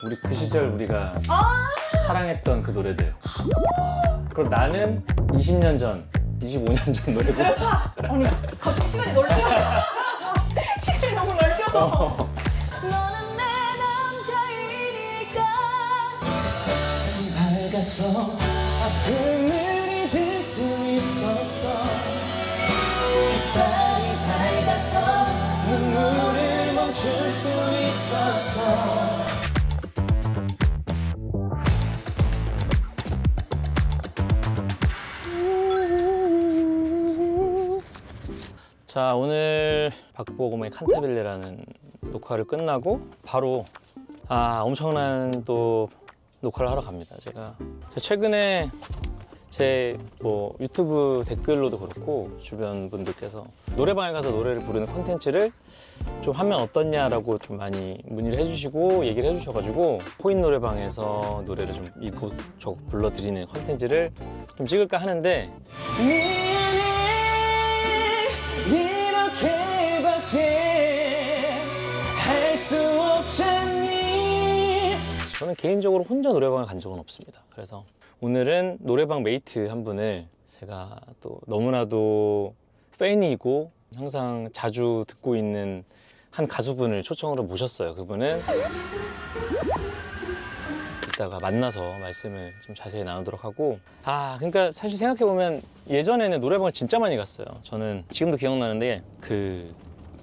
우리 그 시절 우리가 사랑했던 그 노래들. 그럼 나는 20년 전, 25년 전 노래고. 아니 갑자기 시간이 넓혀서 시간이 너무 넓혀서 너는 내 남자이니까 밝아서 아픔을 잊을 수 있었어. 햇살이 밝아서 눈물을 멈출 수 있었어. 자, 오늘 박보검의 칸타빌레라는 녹화를 끝나고 바로 엄청난 또 녹화를 하러 갑니다. 제가 최근에 제 유튜브 댓글로도 그렇고 주변 분들께서 노래방에 가서 노래를 부르는 콘텐츠를 좀 하면 어떻냐라고 좀 많이 문의를 해주시고 얘기를 해주셔가지고 코인 노래방에서 노래를 좀 이곳저곳 불러드리는 콘텐츠를 좀 찍을까 하는데 이렇게밖에 할 수 없잖니. 저는 개인적으로 혼자 노래방을 간 적은 없습니다. 그래서 오늘은 노래방 메이트 한 분을 제가 또 너무나도 팬이고 항상 자주 듣고 있는 한 가수분을 초청으로 모셨어요. 그분은 이따가 만나서 말씀을 좀 자세히 나누도록 하고 그러니까 사실 생각해보면 예전에는 노래방을 진짜 많이 갔어요. 저는 지금도 기억나는데 그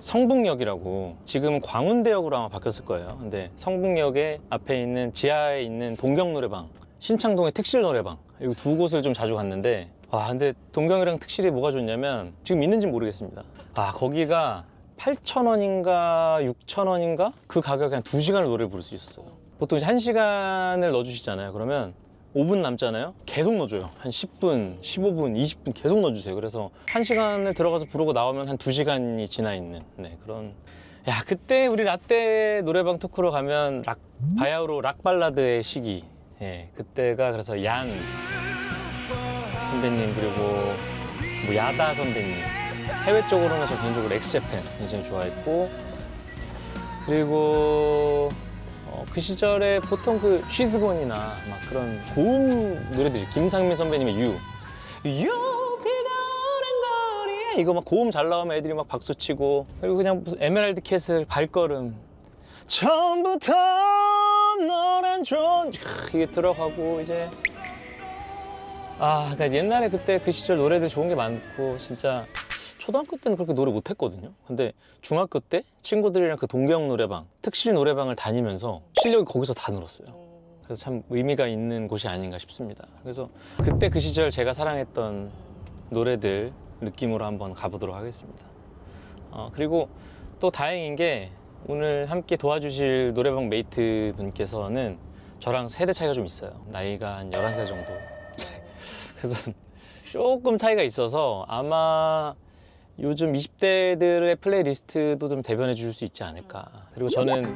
성북역이라고 지금은 광운대역으로 아마 바뀌었을 거예요. 근데 성북역에 앞에 있는 지하에 있는 동경 노래방, 신창동의 특실 노래방, 이 두 곳을 좀 자주 갔는데 근데 동경이랑 특실이 뭐가 좋냐면 지금 있는지 모르겠습니다. 거기가 8,000원인가 6,000원인가 그 가격에 한 2시간을 노래를 부를 수 있었어요. 보통 이제 1시간을 넣어주시잖아요. 그러면 5분 남잖아요. 계속 넣어줘요. 한 10분, 15분, 20분 계속 넣어주세요. 그래서 1시간을 들어가서 부르고 나오면 한 2시간이 지나 있는 그런. 그때 우리 라떼 노래방 토크로 가면 바야흐로 락 발라드의 시기. 그때가 그래서 얀 선배님 그리고 야다 선배님, 해외 쪽으로는 저 개인적으로 엑스제팬 굉장히 좋아했고, 그리고 그 시절에 보통 그 쉬즈곤이나 막 그런 고음 노래들이, 김상민 선배님의 유 비가 오는 거리에 이거 막 고음 잘 나오면 애들이 막 박수 치고, 그리고 그냥 무슨 에메랄드 캐슬 발걸음 처음부터 너란 존 이게 들어가고 이제 그러니까 옛날에 그때 그 시절 노래들 좋은 게 많고, 진짜 초등학교 때는 그렇게 노래 못했거든요. 근데 중학교 때 친구들이랑 그 동경 노래방, 특실 노래방을 다니면서 실력이 거기서 다 늘었어요. 그래서 참 의미가 있는 곳이 아닌가 싶습니다. 그래서 그때 그 시절 제가 사랑했던 노래들 느낌으로 한번 가보도록 하겠습니다. 그리고 또 다행인 게 오늘 함께 도와주실 노래방 메이트 분께서는 저랑 세대 차이가 좀 있어요. 나이가 한 11살 정도. 그래서 조금 차이가 있어서 아마 요즘 20대들의 플레이리스트도 좀 대변해 줄 수 있지 않을까. 그리고 저는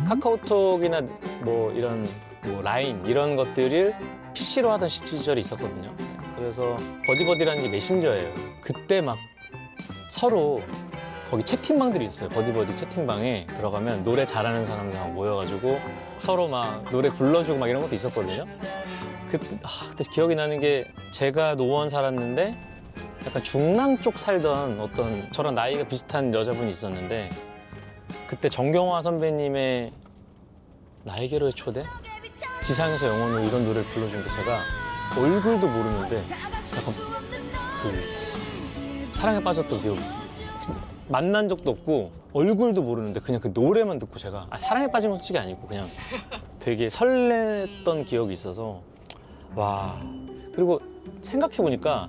카카오톡이나 이런 라인 이런 것들을 PC로 하던 시절이 있었거든요. 그래서 버디버디라는 게 메신저예요. 그때 막 서로 거기 채팅방들이 있어요. 버디버디 채팅방에 들어가면 노래 잘하는 사람들 막 모여가지고 서로 막 노래 불러주고 막 이런 것도 있었거든요. 그때 기억이 나는 게, 제가 노원 살았는데 약간 중랑 쪽 살던 어떤 저랑 나이가 비슷한 여자분이 있었는데, 그때 정경화 선배님의 나에게로의 초대? 지상에서 영원으로 이런 노래를 불러주는데 제가 얼굴도 모르는데 약간 사랑에 빠졌던 기억이 있습니다. 만난 적도 없고 얼굴도 모르는데 그냥 그 노래만 듣고 제가 사랑에 빠진 건 솔직히 아니고 그냥 되게 설렜던 기억이 있어서 그리고 생각해보니까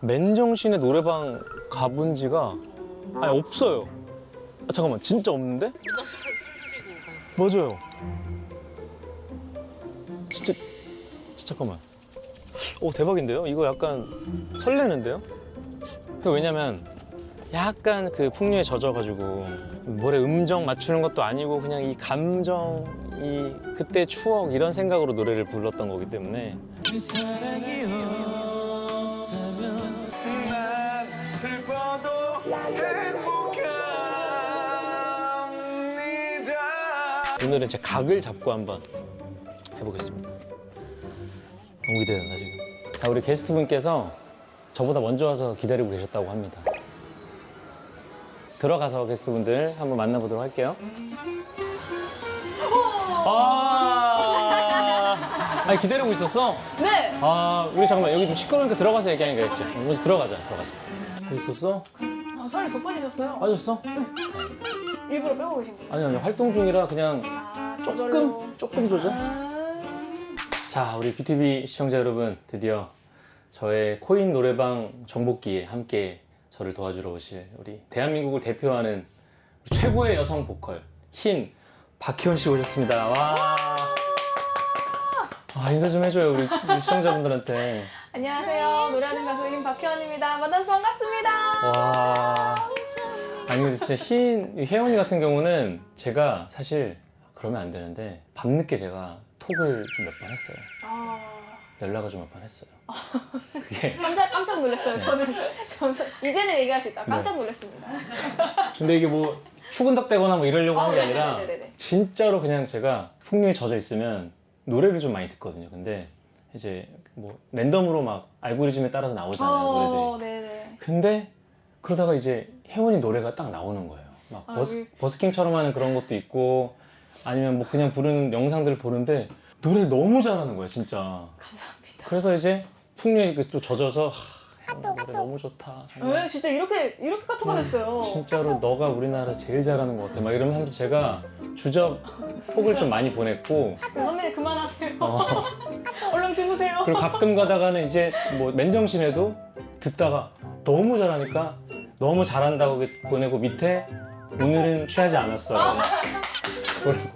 맨정신에 노래방 가본 지가 없어요. 잠깐만, 진짜 없는데? 맞아요. 진짜 잠깐만. 대박인데요? 이거 약간 설레는데요? 왜냐면 약간 그 풍류에 젖어가지고 노래 음정 맞추는 것도 아니고 그냥 이 감정, 이 그때 추억 이런 생각으로 노래를 불렀던 거기 때문에. 그 사랑이 없다면 난 슬퍼도 행복합니다. 오늘은 제 각을 잡고 한번 해보겠습니다. 너무 기대된다 지금. 자, 우리 게스트분께서 저보다 먼저 와서 기다리고 계셨다고 합니다. 들어가서 게스트분들 한번 만나보도록 할게요. 아니 기다리고 있었어? 네. 아, 우리 잠깐만 여기 좀 시끄러우니까 들어가서 얘기하는 게 있지. 먼저 들어가자. 여기 있었어? 아, 살이 돋보이셨어요? 빠졌어? 일부러 빼고 계신 거예요? 아니 활동 중이라 그냥 아, 조금 조절. 자, 우리 뷰티비 시청자 여러분, 드디어 저의 코인 노래방 정복기에 함께 저를 도와주러 오실 우리 대한민국을 대표하는 우리 최고의 여성 보컬 흰 박혜원 씨 오셨습니다. 와. 인사 좀 해줘요 우리 시청자분들한테. 안녕하세요. 노래하는 가수 김박혜원입니다. 만나서 반갑습니다. 와. 아니 근데 진짜 혜원이 같은 경우는 제가 사실 그러면 안 되는데 밤늦게 제가 톡을 좀 몇 번 했어요. 연락을 좀 몇 번 했어요. 그게 깜짝 놀랐어요. 저는 이제는 얘기할 수 있다. 깜짝 네. 놀랐습니다. 근데 이게 뭐 추근덕대거나 뭐 이러려고 하는 게 아니라 네네네네. 진짜로 그냥 제가 풍류에 젖어 있으면 노래를 좀 많이 듣거든요. 근데 이제 뭐 랜덤으로 막 알고리즘에 따라서 나오잖아요, 노래들이. 네네. 근데 그러다가 이제 혜원이 노래가 딱 나오는 거예요. 막 버스킹처럼 하는 그런 것도 있고 아니면 뭐 그냥 부르는 영상들을 보는데 노래를 너무 잘하는 거예요, 진짜. 감사합니다. 그래서 이제 풍류에 또 젖어서 혜원 노래 너무 좋다. 정말. 진짜 이렇게 카톡하셨어요. 진짜로 너가 우리나라 제일 잘하는 것 같아. 막 이러면서 제가 주접 톡을 좀 많이 보냈고. 선배님 그만하세요. 얼른 주무세요. 그리고 가끔 가다가는 이제 뭐 맨정신에도 듣다가 너무 잘하니까 너무 잘한다고 보내고 밑에 오늘은 취하지 않았어.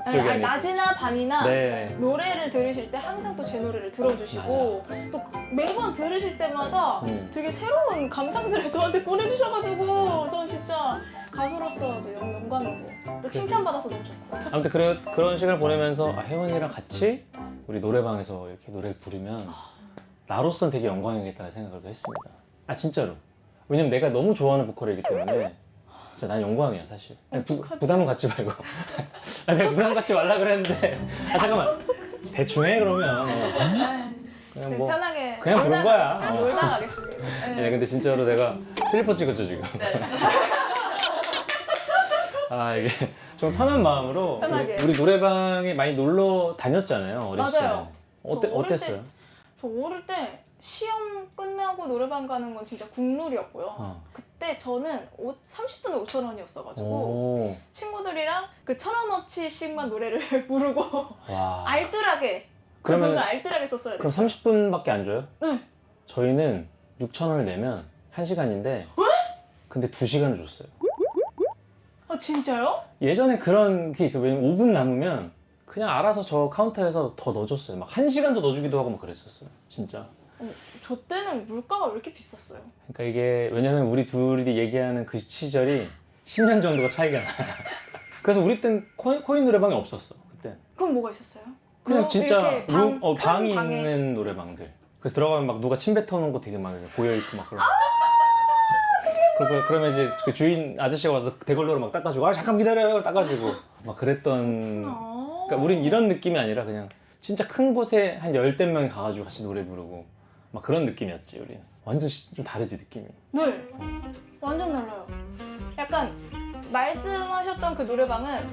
아니, 낮이나 밤이나 네. 노래를 들으실 때 항상 또 제 노래를 들어주시고 또 매번 들으실 때마다 되게 새로운 감상들을 저한테 보내주셔가지고 전 진짜 가수로서 아주 영광이고 또 칭찬받아서 너무 좋고. 아무튼 그런 시간을 보내면서 혜원이랑 같이 우리 노래방에서 이렇게 노래를 부르면 나로서는 되게 영광이겠다는 생각을 했습니다. 진짜로. 왜냐면 내가 너무 좋아하는 보컬이기 때문에 진짜 난 영광이야 사실. 부담은 갖지 말고. 내가 부담 갖지 말라 그랬는데. 잠깐만. 대충 해 그러면. 그냥 뭐 편하게 그냥 부른 거야. 놀다 가겠습니다. 네, 근데 진짜로 내가 슬리퍼 찍었죠 지금. 이게 좀 편한 마음으로 편하게. 우리 노래방에 많이 놀러 다녔잖아요 어렸을 때. 맞아요. 어땠어요? 저 어릴 때 시험 끝나고 노래방 가는 건 진짜 국룰이었고요. 그때 저는 30분에 5,000원이었어가지고 친구들이랑 그 1,000원어치씩만 노래를 부르고 와. 알뜰하게 그 돈을 알뜰하게 썼어야 그럼 됐어요. 30분밖에 안 줘요? 네. 저희는 6,000원을 내면 1시간인데 근데 2시간을 줬어요. 진짜요? 예전에 그런 게 있어요. 왜냐면 5분 남으면 그냥 알아서 저 카운터에서 더 넣어줬어요. 막 1시간도 넣어주기도 하고 막 그랬었어요. 진짜. 저 때는 물가가 왜 이렇게 비쌌어요? 그러니까 이게 왜냐면 우리 둘이 얘기하는 그 시절이 10년 정도가 차이가 나요. 그래서 우리 땐 코인 노래방이 없었어. 그때. 그럼 뭐가 있었어요? 그냥 진짜 이렇게 방이 방에. 있는 노래방들. 그래서 들어가면 막 누가 침 뱉어놓은 거 되게 막 보여있고 막 그런. 그러면 이제 그 주인 아저씨가 와서 대걸로로 막 닦아주고 잠깐 기다려요 닦아주고 막 그랬던. 그러니까 우린 이런 느낌이 아니라 그냥 진짜 큰 곳에 한 10대 명이 가가지고 같이 노래 부르고 막 그런 느낌이었지 우리. 완전 좀 다르지 느낌이. 네. 완전 달라요. 약간 말씀하셨던 그 노래방은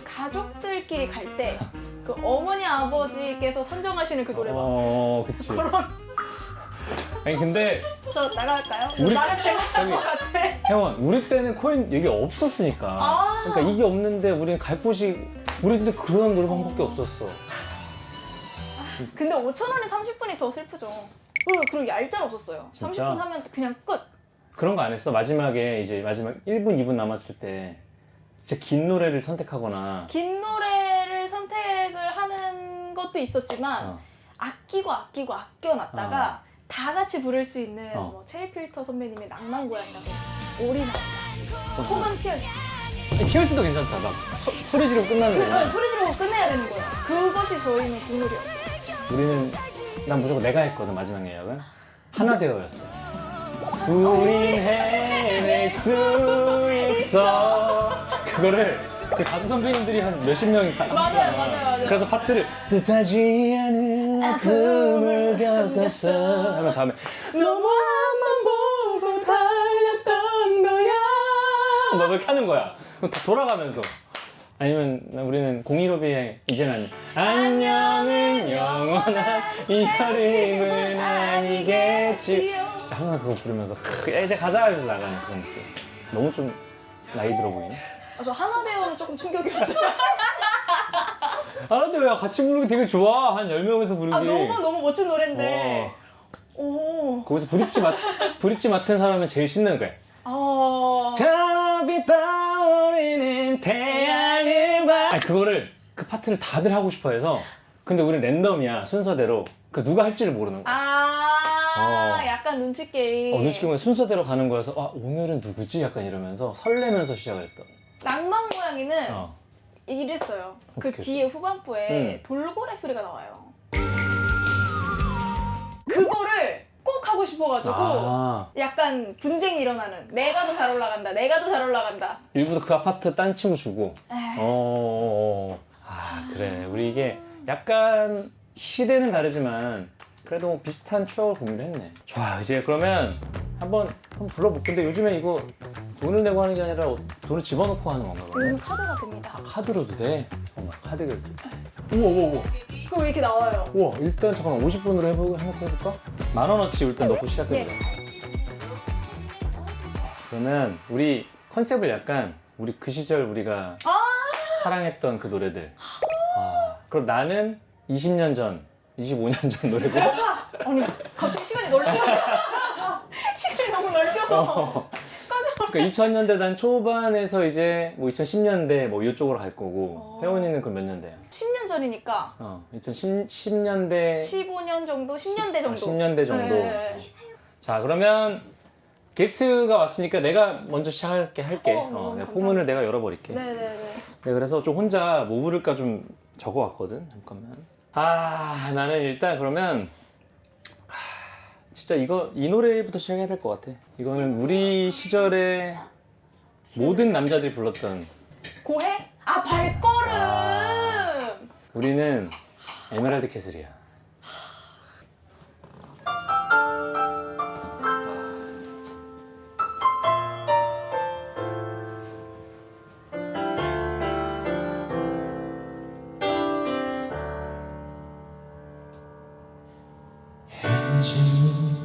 가족들끼리 갈 때 그 어머니 아버지께서 선정하시는 그 노래방. 그치. 그런. 아니 근데 저 나갈까요? 우리- 말을 잘못한 저기- 것 같아. 혜원 우리 때는 코인 얘기 없었으니까. 그러니까 이게 없는데 우리는 갈 곳이 우리 때 그런 노래방밖에 없었어. 근데 5,000원에 30분이 더 슬프죠. 그리고 얄짤 없었어요. 진짜? 30분 하면 그냥 끝. 그런 거 안 했어? 마지막에 이제 마지막 1분 2분 남았을 때 진짜 긴 노래를 선택하거나. 긴 노래를 선택을 하는 것도 있었지만 아껴놨다가 다 같이 부를 수 있는 뭐 체리필터 선배님의 낭만 고양이라든지 오리나 혹은 티얼스. 티얼스도 괜찮다. 막 소리 지르고 끝나는 거야. 소리 지르고 끝내야 되는 거예요. 그것이 저희는 국룰이었어요. 우리는 난 무조건 내가 했거든 마지막 예약은. 하나 되어였어. 우린 해낼 수 있어. 그거를 그 가수 선배님들이 한 몇십 명이 다 맞아요. 그래서 파트를 뜻하지 않은 아픔을 겪었어 하면 다음에 너무 한번 보고 달렸던 거야 막 이렇게 하는 거야. 그럼 다 돌아가면서. 아니면 우리는 015B의 이제는 안녕은 영원한 이별임은 아니겠지. 진짜 항상 그거 부르면서 이제 가자 하면서 나가는 그런 느낌. 너무 좀 나이 들어 보이네. 저 하나대원은 조금 충격이었어요. 아 근데 왜 같이 부르기 되게 좋아. 한 10명에서 부르기. 너무 멋진 노래인데. 오. 거기서 브릿지 맡은 사람은 제일 신나는 거야. 저 빛 떠오르는 태양을 봐. 아니 그거를 그 파트를 다들 하고 싶어 해서. 근데 우리는 랜덤이야 순서대로. 그 누가 할지를 모르는 거야. 약간 눈치 게임. 눈치 게임에 순서대로 가는 거여서 오늘은 누구지? 약간 이러면서 설레면서 시작을 했던. 낭만 고양이는 이랬어요. 그 어떻게 뒤에 후반부에 돌고래 소리가 나와요. 그거를 꼭 하고 싶어가지고 약간 분쟁이 일어나는. 내가 더 잘 올라간다. 내가 더 잘 올라간다. 일부러 그 아파트 딴 친구 주고. 그래. 우리 이게 약간 시대는 다르지만 그래도 뭐 비슷한 추억을 공유를 했네. 좋아. 이제 그러면 한번 불러볼게. 근데 요즘에 이거 돈을 내고 하는 게 아니라 돈을 집어넣고 하는 건가 봐요. 카드가 됩니다. 카드로도 돼? 잠깐만 카드 결제. 우와. 그거 왜 이렇게 나와요? 우와 일단 잠깐만 50분으로 해볼까? 10,000원어치 일단 넣고 시작해보자. 그러면 우리 컨셉을 약간 우리 그 시절 우리가 사랑했던 그 노래들. 그럼 나는 20년 전 25년 전 노래고. 아니 갑자기 시간이 넓어요. 시간이 너무 넓혀서. 그러니까 2000년대 난 초반에서 이제 뭐 2010년대 뭐 이쪽으로 갈 거고. 혜원이는 그럼 몇 년대야? 10년 전이니까 2010년대 15년 정도? 10년대 정도. 10년대 정도. 네. 자 그러면 게스트가 왔으니까 내가 먼저 시작할게. 내가 포문을 내가 열어버릴게. 네네네. 네, 그래서 좀 혼자 뭐 부를까 좀 적어왔거든. 잠깐만. 나는 일단 그러면 진짜 이 노래부터 시작해야 될 것 같아. 이거는 우리 시절에 모든 남자들이 불렀던. 고해? 발걸음! 우리는 에메랄드 캐슬이야.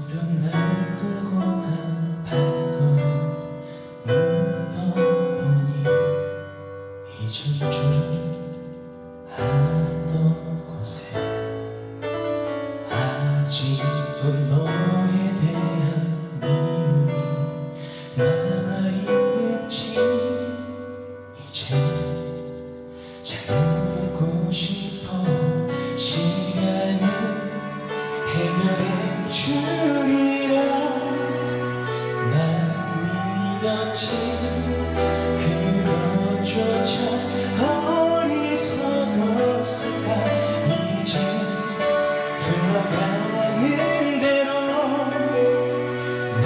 무렵 날 끌고 간 발걸음 묻어보니 잊을 줄 알았던 곳에 아직도 너에 대한 미움이 남아있는지 이제 잘 모르고 싶어. 시간은 해결해 주리라 난 믿었지. 그것조차 어리석었을까. 이제 흘러가는 대로 날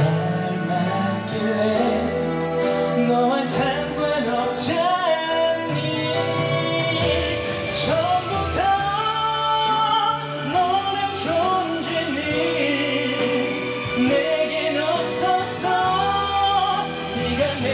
맡길래 너와 상관없지 않니. 처음부터 너란 존재는 내겐 없었어. 네가 내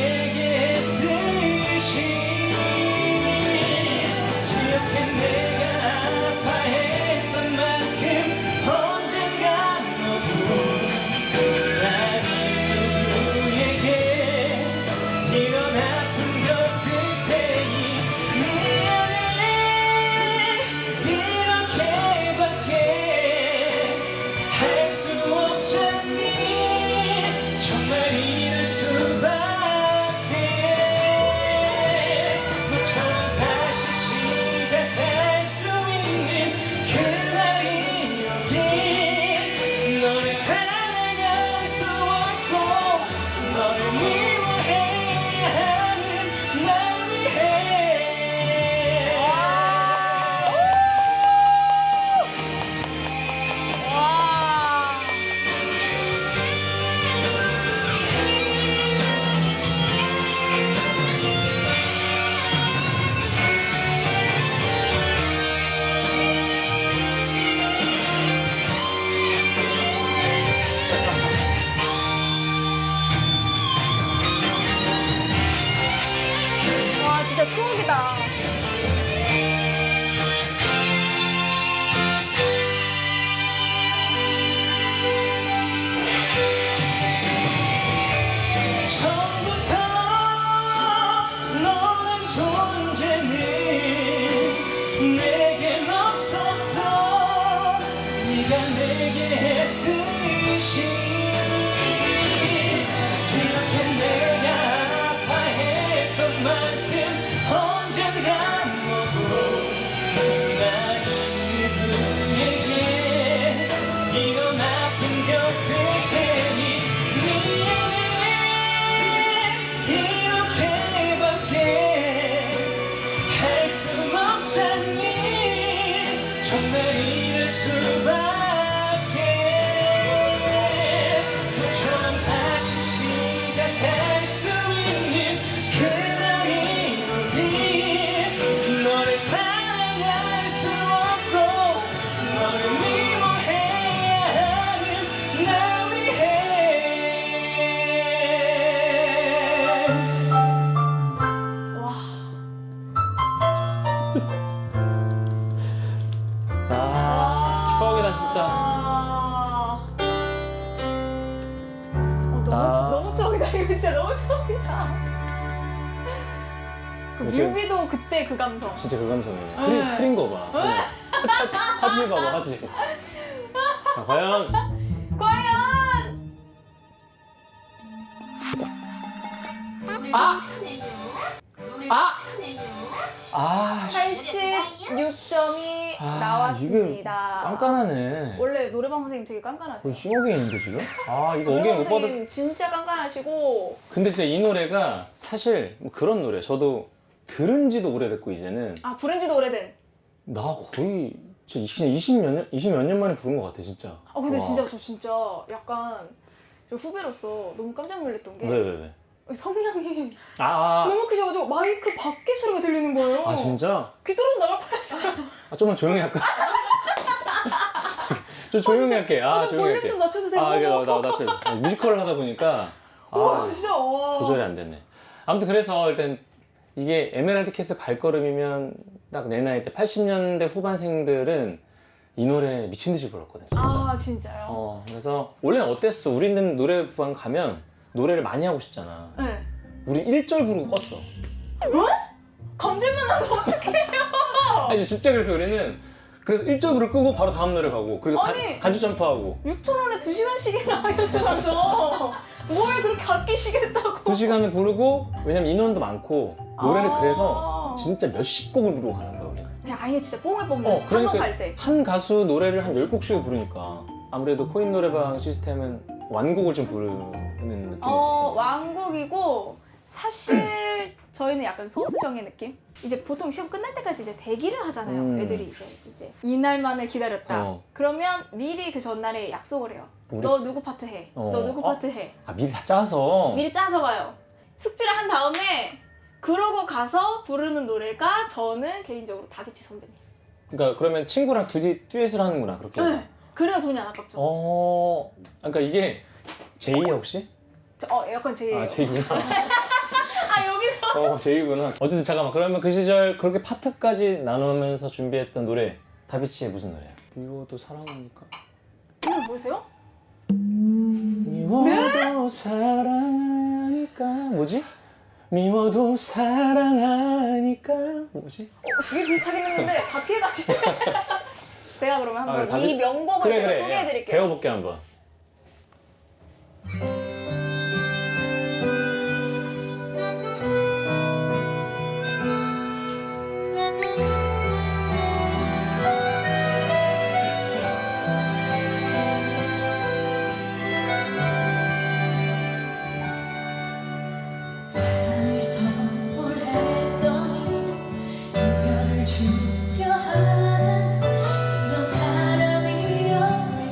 기억해 내가 아파했던 만큼 언젠가 너도 나는 그에게 이런 아픈 곁을 테니 미안해 이렇게밖에 할 수 없잖니 정말 이럴 수밖에 너처럼 다시 시작할 수 있는 그날이 오길 너를 사랑할 수 없고 너를 미워해야 하는 나 위해 와. 추억이다 진짜. 너무 추억이다. 이거 진짜 너무 추억이다. 그 요즘- 뮤비도 그때 그 감성. 진짜 그 감성이에요. 네. 흐린 거 봐. 화질 봐봐, 화질. 자, 과연 과연 아, 86점이 나왔습니다. 이게 깐깐하네. 원래 노래방 선생님 되게 깐깐하세요. 거의 싱어게인인데 지금? 아, 이거 노래방 어게인 못 받아. 선생님 진짜 깐깐하시고. 근데 진짜 이 노래가 사실 뭐 그런 노래. 저도 들은 지도 오래됐고 이제는 아, 부른 지도 오래된. 나 거의 진짜 20몇 년 만에 부른 것 같아 진짜. 아, 근데 와. 진짜 저 진짜 약간 저 후배로서 너무 깜짝 놀랐던 게 왜? 성량이 아, 너무 크셔가지고 마이크 밖에 소리가 들리는 거예요. 아 진짜? 귀 떨어져 나갈 뻔했어요. 아 좀만 조용히 할까? 좀 조용히 할게. 아, 조용히 볼륨 할게. 좀 낮춰주세요. 아, 이게 나 뮤지컬을 하다 보니까 와, 진짜. 와. 조절이 안 됐네. 아무튼 그래서 일단 이게 에메랄드 캐슬 발걸음이면 딱 내 나이 때 80년대 후반생들은 이 노래 미친 듯이 불렀거든 진짜. 아, 진짜요? 그래서 원래는 어땠어? 우리는 노래방 가면 노래를 많이 하고 싶잖아. 네. 우리 1절 부르고 껐어. 감질만 나서 어떡해요? 아니 진짜 그래서 우리는 그래서 1절 부르고 끄고 바로 다음 노래 가고 그리고 아니. 간주 점프하고 6,000원에 2시간씩이나 하셨으면서 뭘 그렇게 아끼시겠다고. 2시간을 부르고 왜냐면 인원도 많고 노래를 아. 그래서 진짜 몇십 곡을 부르고 가는 거야 우리. 그냥 아예 진짜 뽕을 그러니까 한번 갈 때. 한 가수 노래를 한 10곡씩 부르니까 아무래도 코인 노래방 시스템은 완곡을 좀 부르는 느낌이 왕곡이고 사실 저희는 약간 소수정의 느낌? 이제 보통 시험 끝날 때까지 이제 대기를 하잖아요. 애들이 이제 이날만을 기다렸다. 그러면 미리 그 전날에 약속을 해요. 너 누구 파트 해. 너 누구 파트 해. 아 미리 다 짜서 미리 짜서 가요. 숙지를 한 다음에 그러고 가서 부르는 노래가 저는 개인적으로 다비치 선배님. 그러니까 그러면 친구랑 듀엣을 하는구나 그렇게. 네. 그래야 돈이 안 아깝죠. 그러니까 이게 제이야 혹시? 약간 제예요. 아 제이구나. 아, 여기서. 제이구나. 어쨌든 잠깐만 그러면 그 시절 그렇게 파트까지 나누면서 준비했던 노래 다비치의 무슨 노래야? 미워도 사랑하니까. 이거 뭐세요? 미워도 사랑하니까 뭐지? 미워도 사랑하니까 뭐지? 되게 비슷하긴 했는데 다 피해가시네. 제가 그러면 한번 다비- 이 명곡을 그래 제가 그래 소개해드릴게요. 배워볼게 한번. 사랑을 선물했더니 이별을 준비하는 이런 사람이었니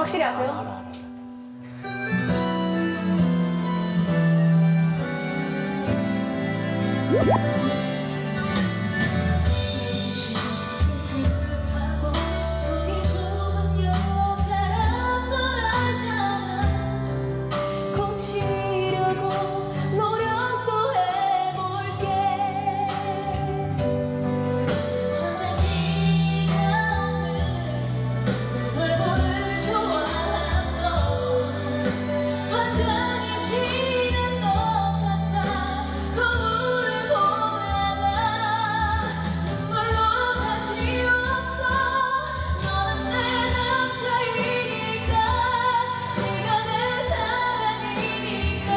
확실히 아세요? 알아. 급하고 속이 좁은 여자란 걸 알잖아. 고치려고 노력도 해볼게. 화장기가 없는 내 얼굴을 좋아한 너. 화장이 지는 것 같아. 거울을 보다가 눈물로 다 지웠어. 너는 내 남자이니까, 네가 내 사랑이니까.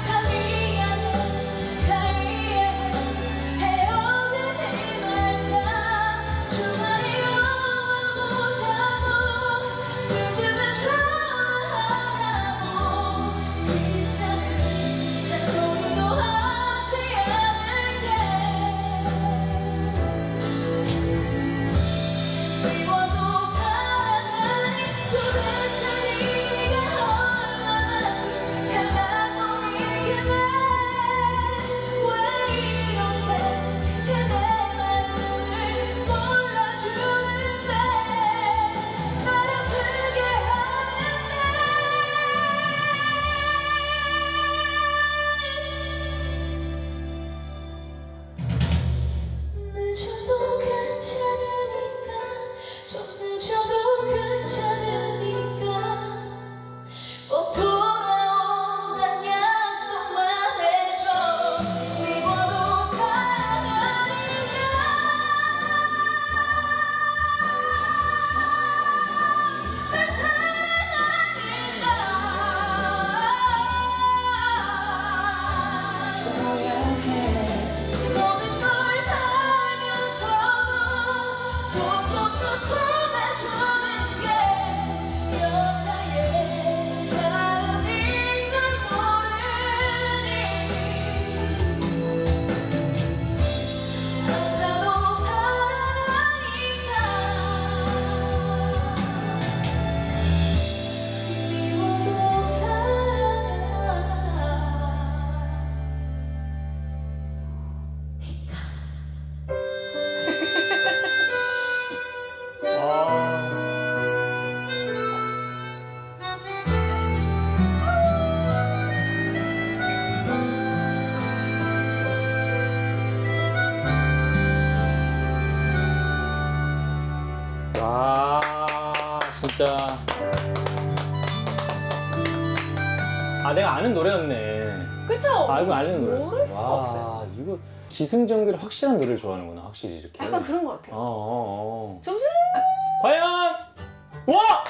다 미안해, 다 이해해. 헤어지지 말자. 주말이 오자고 늦으면 전화하라고. 귀찮은 잔소리도 하지 않을게. 미워도 사랑하니 도대체 네가 얼마나 잘난 놈이길래. 왜 이렇게 이제 내 마음을 몰라주는데. 날 아프게 하는데. 늦어도 괜찮으니까, 좀 늦어도 괜찮으니까. 꼭 돌아온단 약속만 해줘. 미워도 사랑하니까. 날 사랑하니까. 모든 걸 알면서도 손톱도 쏟아주는 게 여자의 마음인 걸 모르니. 아까도 사랑하니까. 미워도 사랑하니까. 진짜. 내가 아는 노래였네. 그쵸? 알고 아는 노래였어. 모를 수가 없어요. 이거 기승전결 확실한 노래를 좋아하는구나, 확실히 이렇게. 약간 그런 것 같아요. 점수 과연! 와!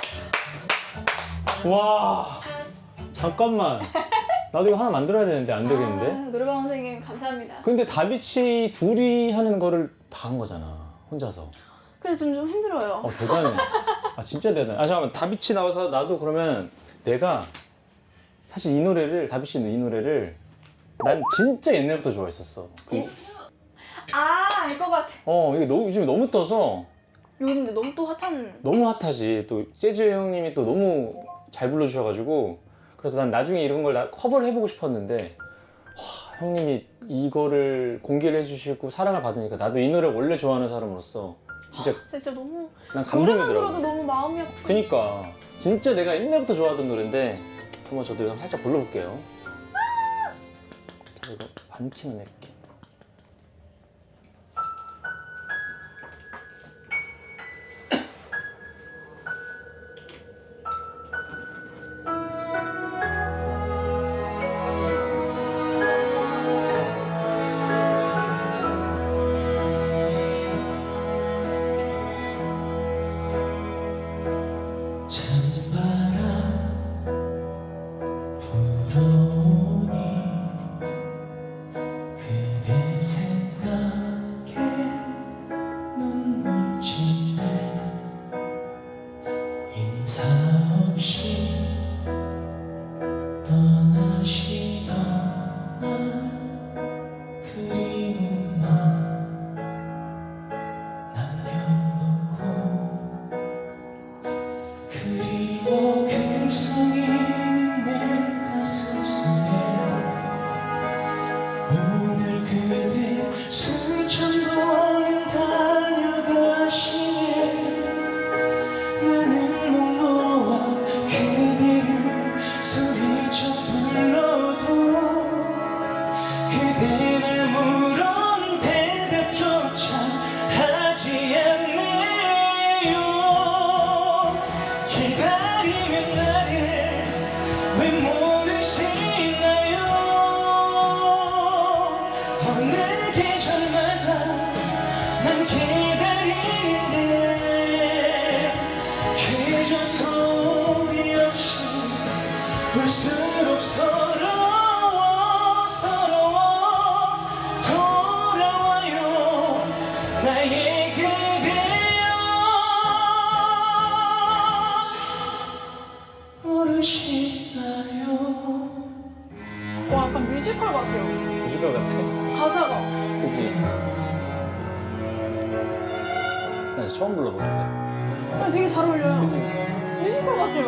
와! 잠깐만. 나도 이거 하나 만들어야 되는데 안 되겠는데? 노래방 선생님 감사합니다. 근데 다비치 둘이 하는 거를 다 한 거잖아, 혼자서. 그래서 좀 힘들어요. 대단해. 진짜 대단해. 잠깐만, 다비치 나와서 나도 그러면 내가 사실 이 노래를, 다비치 이 노래를 난 진짜 옛날부터 좋아했었어. 알 것 같아. 이게 요즘 너무 떠서 요즘 근데 너무 또 핫한. 너무 핫하지. 또 재즈 형님이 또 너무 잘 불러주셔가지고 그래서 난 나중에 이런 걸 커버를 해보고 싶었는데 형님이 이거를 공개를 해주시고 사랑을 받으니까 나도 이 노래 원래 좋아하는 사람으로서 진짜 너무 난 노래만 감동이더라고. 들어도 너무 마음이 아프고. 그니까 진짜 내가 옛날부터 좋아하던 노래인데 한번 저도 이거 살짝 불러볼게요. 자, 이거 반키만 낼게. 찬바람 불어오니 천번은 다녀가시네 나는 목 놓아 그대를 소리쳐 불러도 그대는 아무런 대답조차 하지 않네요 기다리면 나를 왜 모르시나요 어느 계절마다 난 기다리는데 그저 소리 없이 울수록 서러워 돌아와요 나의 그대여 모르시나요 와 약간 뮤지컬 같아요. 뮤지컬 같아. 가사가. 그치? 나 이제 처음 불러보는데. 되게 잘 어울려요. 그치? 뮤지컬 같아요.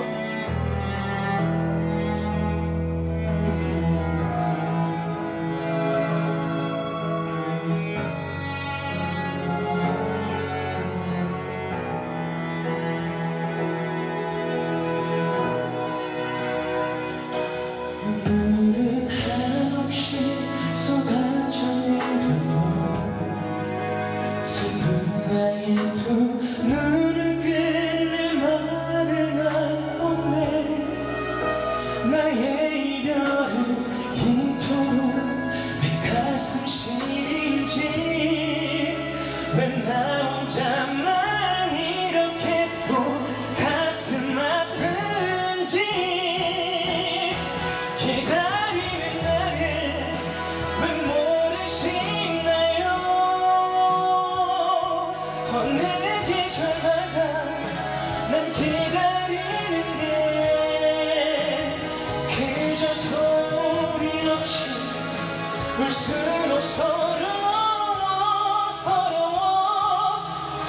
눈물은 한없이 쏟아져 내려도 슬픈 나의 두 눈은 끝내 말을 낳았네 나의 이별은 이토록 내 가슴 시리지 왜 나 혼자만 이렇게 또 가슴 아픈지 기다리는 나를 왜 모르시나요 어느 계절마다 난 기다리는데 그저 소리 없이 울수록 서러워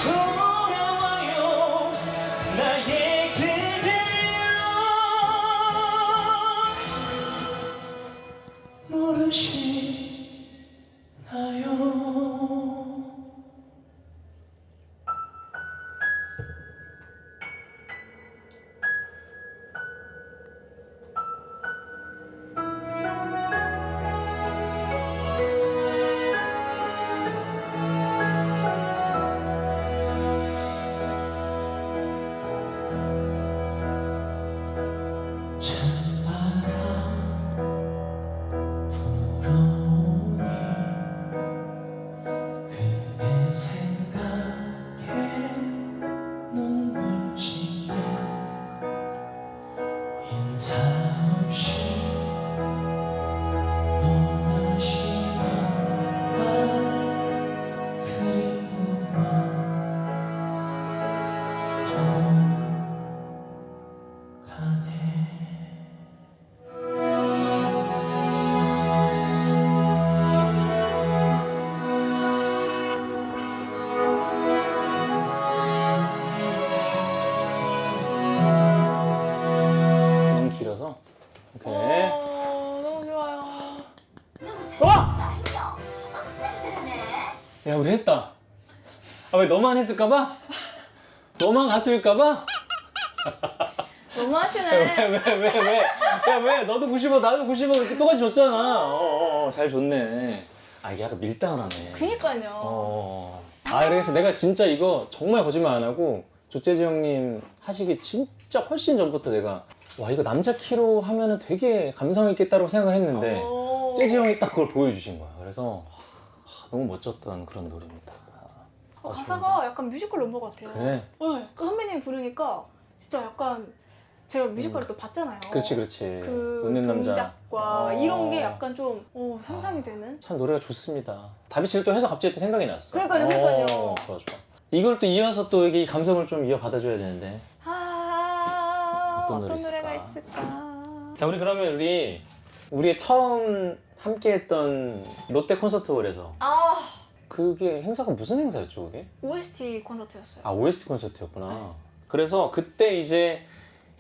돌아와요 나의 그대여 모르시나요 찬바람 불어오니 그대 생각에 눈물 짓네 인사 없이 떠나시다가 그리움만 또 가네 너무 길어서. 오케이. 너무 좋아요. 와! 야, 우리 했다. 아, 왜 너만 했을까봐? 너만 가수일까봐? 너무 하시네. 왜? 야, 왜? 너도 95, 나도 95 이렇게 똑같이 줬잖아. 잘 줬네. 아, 이게 약간 밀당을 하네. 그니까요. 아, 그래서 내가 진짜 이거 정말 거짓말 안 하고 조재지 형님 하시기 진짜 훨씬 전부터 내가 와, 이거 남자 키로 하면은 되게 감성 있겠다고 생각을 했는데 재지 형이 딱 그걸 보여주신 거야. 그래서 너무 멋졌던 그런 노래입니다. 가사가 약간 뮤지컬 넘버 같아요. 그래. 네. 그 선배님이 부르니까 진짜 약간 제가 뮤지컬을 또 봤잖아요. 그렇지. 그 웃는 남자. 동작과 이런 게 약간 좀 상상이 되는. 참 노래가 좋습니다. 다비치를 또 해서 갑자기 또 생각이 났어. 그러니까요. 좋아. 이걸 또 이어서 또 여기 감성을 좀 이어받아줘야 되는데. 어떤 노래 노래가 있을까? 있을까? 자, 우리 그러면 우리의 처음 함께했던 롯데 콘서트홀에서 그게 행사가 무슨 행사였죠, 그게? OST 콘서트였어요. 아, OST 콘서트였구나. 그래서 그때 이제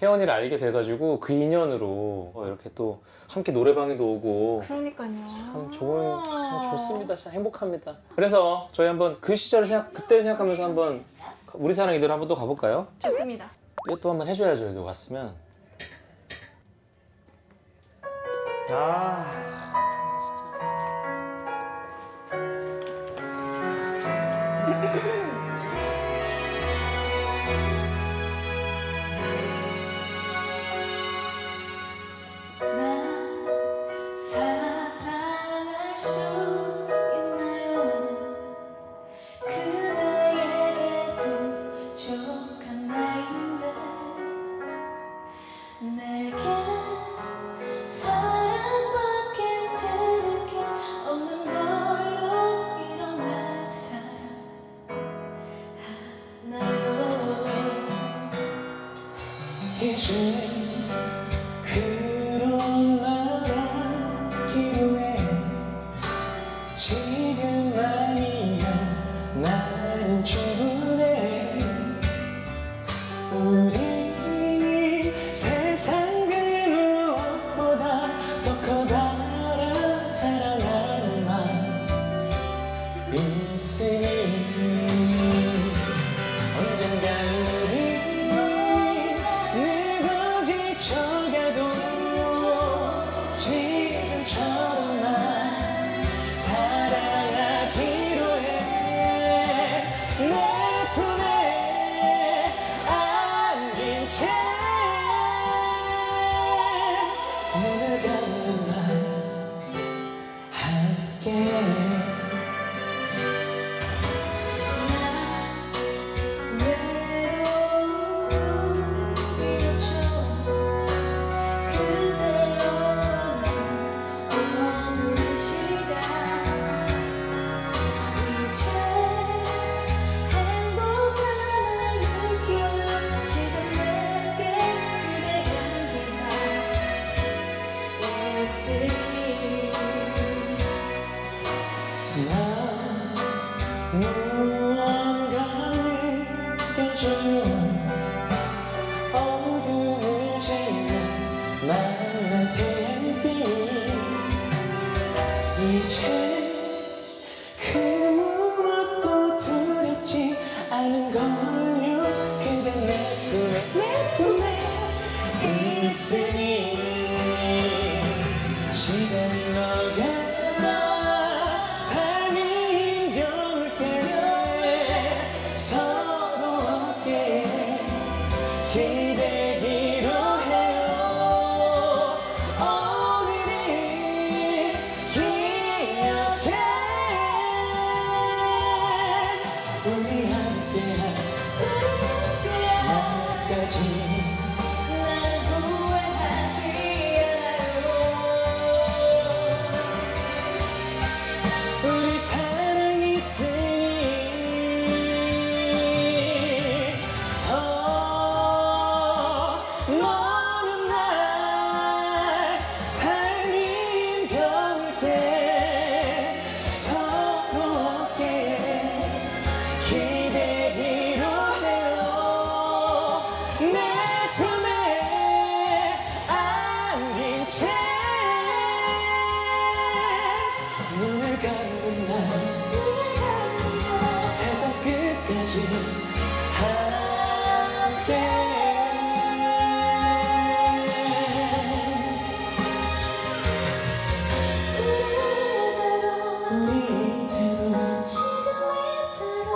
혜원이를 알게 돼가지고 그 인연으로 이렇게 또 함께 노래방에도 오고 그러니까요. 참 참 좋습니다. 참 행복합니다. 그래서 저희 한번 그 시절을 그때 생각하면서 한번 우리 사랑 이대로 한번 또 가볼까요? 좋습니다. 또 한번 해줘야죠. 여기 왔으면. 아. 나 사랑할 수 있나요? 그대에게 부족한 나인데 내게 사랑밖에 들을 게 없는 걸로 이런 말 사랑하나요? 이제 그런 말하기로 해 지금 아니면 나는 충분해 우리 세상 그 무엇보다 더 커다란 사랑하는 마음 있으니 언젠가 우리 늙어 지쳐가도 지금처럼만 사랑하기로 해 내 품에 안긴 채 눈을 감는 날 함께 외로움이었죠 그대여 어두운 시간 이제 행복함을 느껴 지금 내게 그대 향기가 있으니 나 무언가 느껴져요 어둠을 지나 만난 태양빛 이제 그 무엇도 두렵지 않은 걸요 그대 내 품에 있으니 시간이 너가 삶이 힘겨울 때 서로 어깨에 기대기로 해요 오늘을 기억해 우리 함께한 나까지 날 후회하지 않아요 우리 사랑이 있으니 먼 날 삶이 힘겨울 때 서로 어깨에 기대기로 해요 내 품에 안긴 채 눈을 감는 날 세상 끝까지 함께 우리 이대로 지금 이대로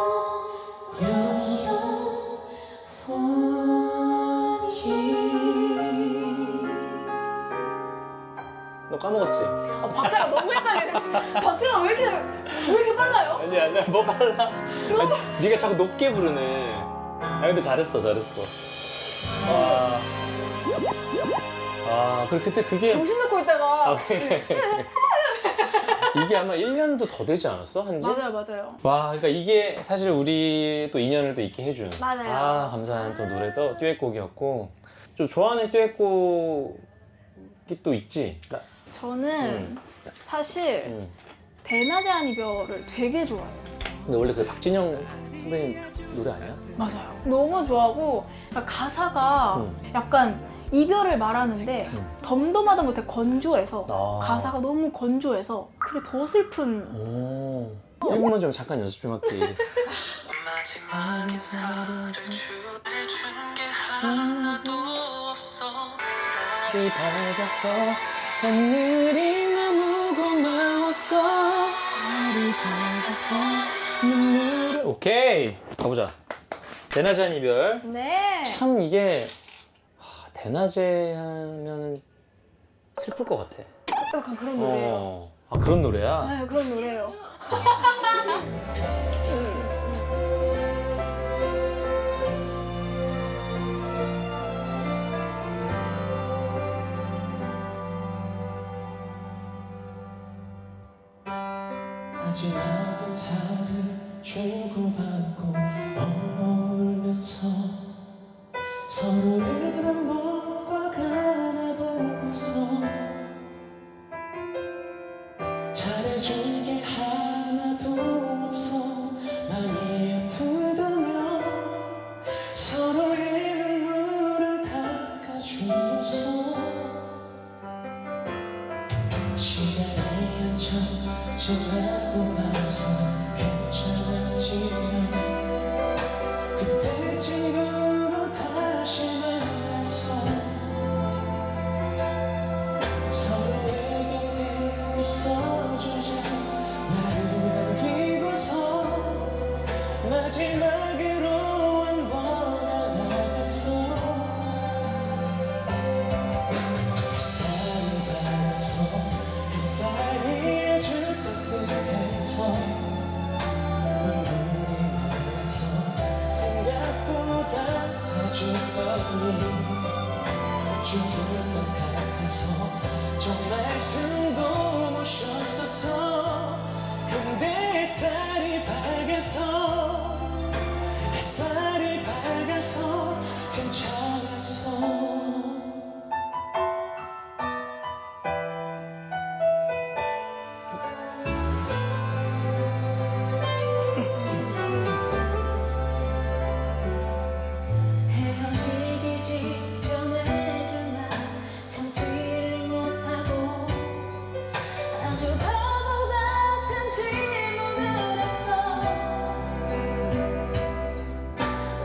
너 까먹었지? 박자가 너무 헷갈리네. 박자가 왜 이렇게 빨라요? 아니야, 뭐 빨라. 아니, 네가 자꾸 높게 부르네. 아, 근데 잘했어. 그때 그게. 정신 놓고 있다가. 아, 그래. 이게 아마 1년도 더 되지 않았어? 한지? 맞아요. 와, 그러니까 이게 사실 우리 또 인연을 또 있게 해준. 맞아요. 아, 감사한 또 노래도 듀엣곡이었고. 좀 좋아하는 듀엣곡이 또 있지? 저는 사실 대낮에 한 이별을 되게 좋아해요. 근데 원래 그 박진영 선배님 노래 아니야? 맞아요. 너무 좋아하고 그러니까 가사가 약간 이별을 말하는데 덤덤하다 못해 건조해서 아. 가사가 너무 건조해서 그게 더 슬픈. 오. 1분만 좀 잠깐 연습 좀 할게. 마지막 인사를 전해준 게 하나도 없어 이 밝아서 하늘이 너무 고마웠어. 하늘이 밝아서 눈물을. 오케이 가보자. 대낮에 한 이별. 네. 참 이게 대낮에 하면 슬플 것 같아. 약간 그런 노래예요. 아 그런 노래야? 네, 그런 노래예요. 마지막 인사를 주고받고 울면서 서로를 한 번과 안아보고서 잘해준 게 하나도 없어 맘이 아프다면 서로의 눈물을 닦아주면서 시간이 한참 지나고 나서 괜찮아지면 그때 친구로 다시 만나서 서로의 곁에 있어주자 나를 남기고서 마지막으로 한 번 안아봤어 햇살이 밝아서 햇살이 아주 따뜻해서 눈물이 나서 생각보다 아주 빨리 죽을 것 같아서 정말 숨도 못 쉬었었어 근데 햇살이 밝아서 괜찮았어 헤어지기 직전에 그만 참지를 못하고 아주 바보 같은 질문을 했어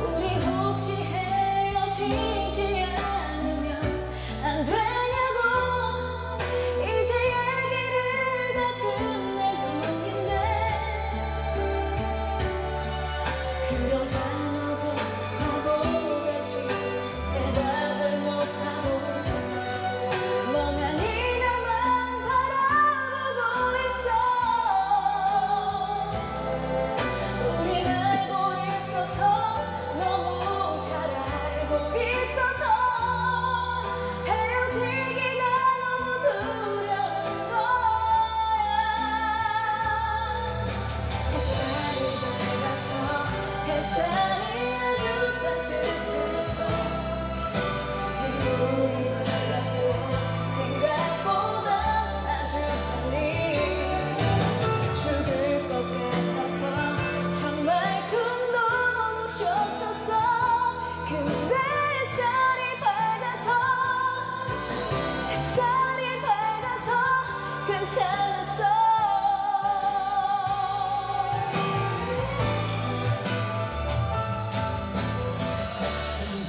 우리 혹시 헤어지지 않으면 안 되냐고 이제 얘기를 다 끝내고인데 그러자 너도 바보같이 대답을 못하고 멍하니 나만 바라보고 있어 우린 알고 있어서 너무 잘 알고 있어서 헤어지기가 너무 두려운 거야 햇살이 밝아서 햇살이 아주 따뜻해서 눈물이 흘렀어 생각보다 아주 빨리 죽을 것 같아서 정말 숨도 못 쉬었었어 근데 햇살이 밝아서 괜찮았어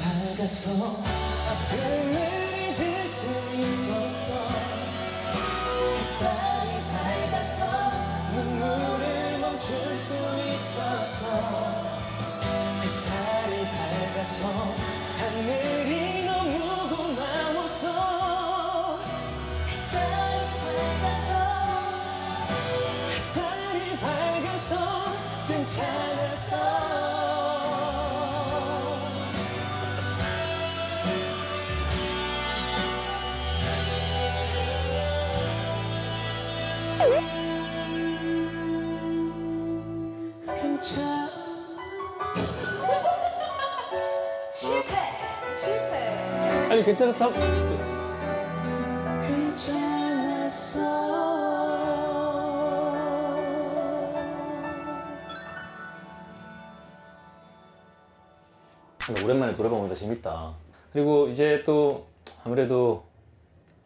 밝아서 아픔을 잊을 수 있었어 햇살이 밝아서 눈물을 멈출 수 있었어 햇살이 밝아서 하늘이 너무 고마웠어 햇살이 밝아서 햇살이 밝아서 괜찮았어 괜찮아 실패. 아니 괜찮았어. 괜찮았어 근데 오랜만에 노래방 오니까 재밌다. 그리고 이제 또 아무래도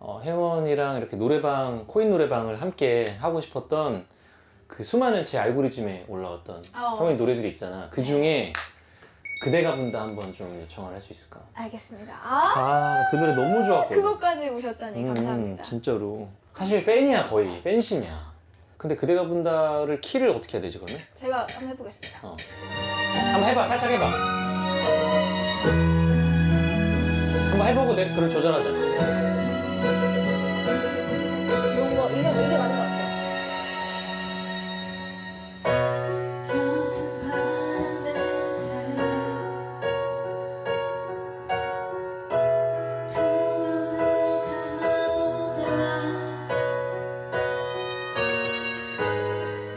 혜원이랑 이렇게 노래방, 코인 노래방을 함께 하고 싶었던 그 수많은 제 알고리즘에 올라왔던 혜원이 노래들이 있잖아. 그 중에 그대가 분다 한번 좀 요청을 할 수 있을까? 알겠습니다. 그 노래 너무 좋았거든. 그것까지 오셨다니 감사합니다. 진짜로. 사실 팬이야, 거의. 팬심이야. 근데 그대가 분다를 키를 어떻게 해야 되지, 그러면? 제가 한번 해보겠습니다. 한번 해봐, 살짝 해봐. 한번 해보고 내 그걸 조절하자. 이런 거 이게 맞는 것 같아요. 옅은 바람 냄새 두 눈을 감아본다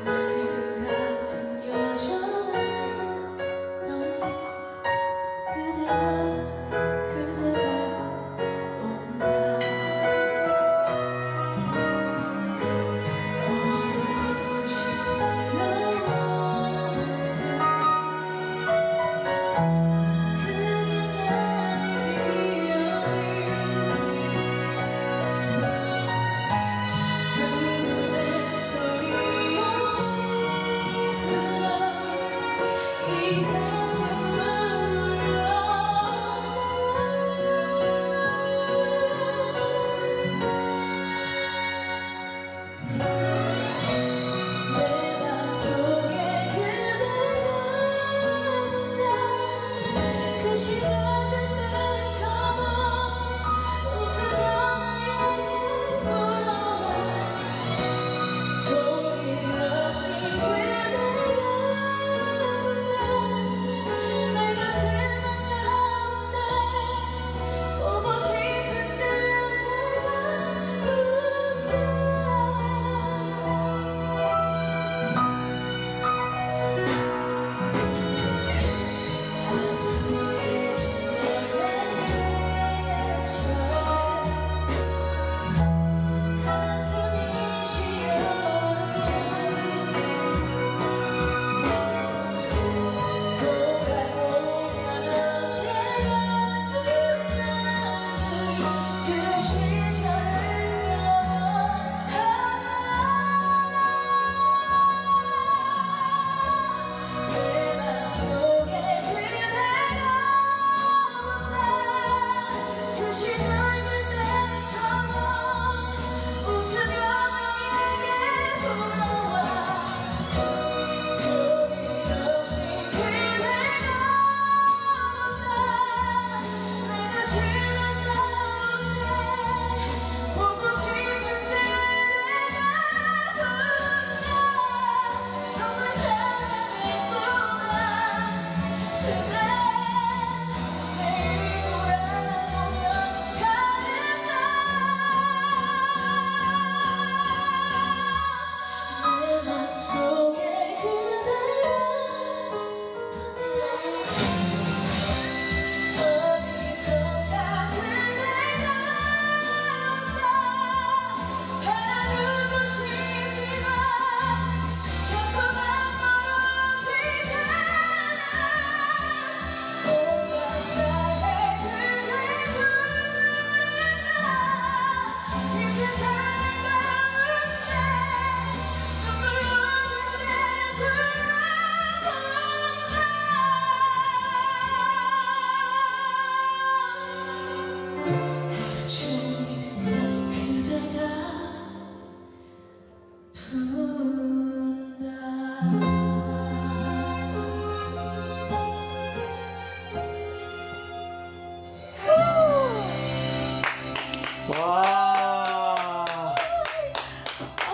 맑은 가슴 여전한 너의 그대가 온다 어렴풋이 피어오른 그 옛날의 기억이 두 눈에 소리 없이 흘러 이 가슴을 내 맘속에 그대가 온다 그 시절 그때처럼 웃으며 나에게 돌아와 소리 없이 그대가 온다 내 가슴 한가운데 보고 싶은 그대가 온다 안쓰해진 너에게 가슴이 시려도 돌아오면 어제 같은 날들 그 시절을 내 맘속에 그대가 온다 그 시절 그때처럼 웃으며 나에게 돌아와 소리 없이 그대가 온다 내 가슴 한가운데 보고 싶은 그대가 온다 정말 사랑했구나 그대 매일 돌아보며 사는다 내 맘속에 그대가 어디선가 그대가 온다 알아주고 싶지만 자꾸만 멀어지잖아 온갖 나의 그대 부른다 이 세상의 가운데 눈물로 그대 불러본다 하루 종일 그대가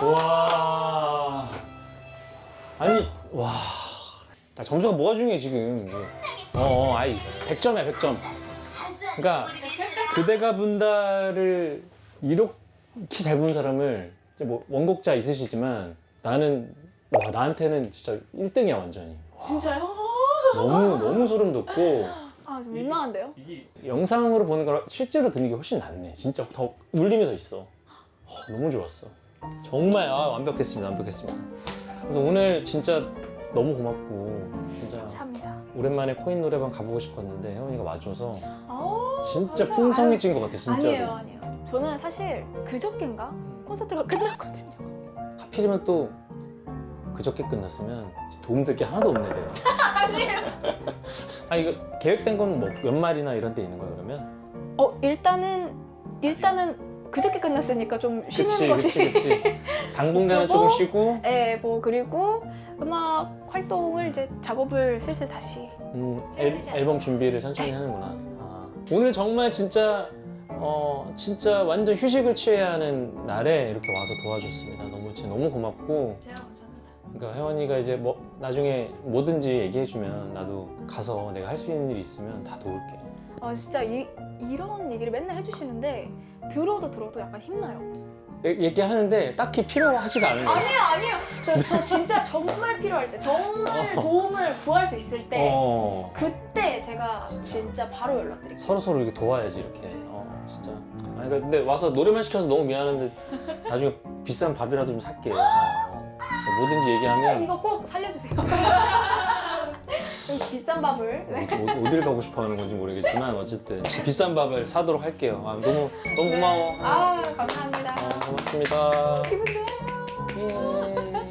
와. 아니, 와. 점수가 뭐가 중요해, 지금. 아이. 100점이야, 100점. 그러니까, 그대가 분다를 이렇게 잘 부른 사람을, 이제 뭐, 원곡자 있으시지만, 나한테는 진짜 1등이야, 완전히. 진짜요? 너무 소름 돋고, 좀 민망한데요? 영상으로 보는 거랑 실제로 듣는 게 훨씬 낫네. 진짜 더 울림이 더 있어. 너무 좋았어. 정말 완벽했습니다. 그래서 오늘 진짜 너무 고맙고 진짜 감사합니다. 오랜만에 코인 노래방 가보고 싶었는데 혜원이가 와줘서 아우, 진짜 감사해요. 풍성해진 것 같아 진짜로. 아니에요. 저는 사실 그저께인가 콘서트가 끝났거든요. 하필이면 또 그저께 끝났으면 도움 될 게 하나도 없네 내가. 아니에요. 아 이거 계획된 건 뭐 연말이나 이런 데 있는 거야 그러면? 일단은 그저께 끝났으니까 좀 쉬는 것이. 그치. 당분간은 그리고- 조금 쉬고. 네, 뭐 그리고 음악 활동을 이제 작업을 슬슬 다시. 앨범 준비를 천천히 하는구나. 아, 오늘 정말 진짜 진짜 완전 휴식을 취해야 하는 날에 이렇게 와서 도와줬습니다. 너무 고맙고. 제가 감사합니다. 그러니까 혜원이가 이제 뭐 나중에 뭐든지 얘기해주면 나도 가서 내가 할 수 있는 일이 있으면 다 도울게. 진짜 이런 얘기를 맨날 해주시는데 들어도 약간 힘나요. 얘기하는데 딱히 필요하지가 않은 거야. 아니에요. 저 진짜 정말 필요할 때, 정말 도움을 구할 수 있을 때, 그때 제가 진짜 바로 연락드릴게요. 서로 이렇게 도와야지 이렇게. 진짜. 아니 근데 와서 노래만 시켜서 너무 미안한데 나중에 비싼 밥이라도 좀 살게. 진짜 뭐든지 얘기하면 이거 꼭 살려주세요. 비싼 밥을. 네. 어딜 가고 싶어하는 건지 모르겠지만 어쨌든 비싼 밥을 사도록 할게요. 너무 고마워. 감사합니다. 고맙습니다. 기분 좋아요. 예.